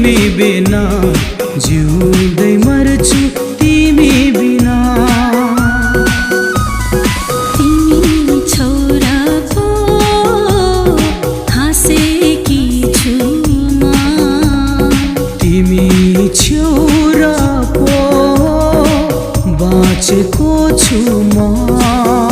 तिमी बिना जिउँदै मर्छु तिमी बिना। तिमी छोराको हाँसेकी छु म, तिमी छोराको बाँचेको छु म।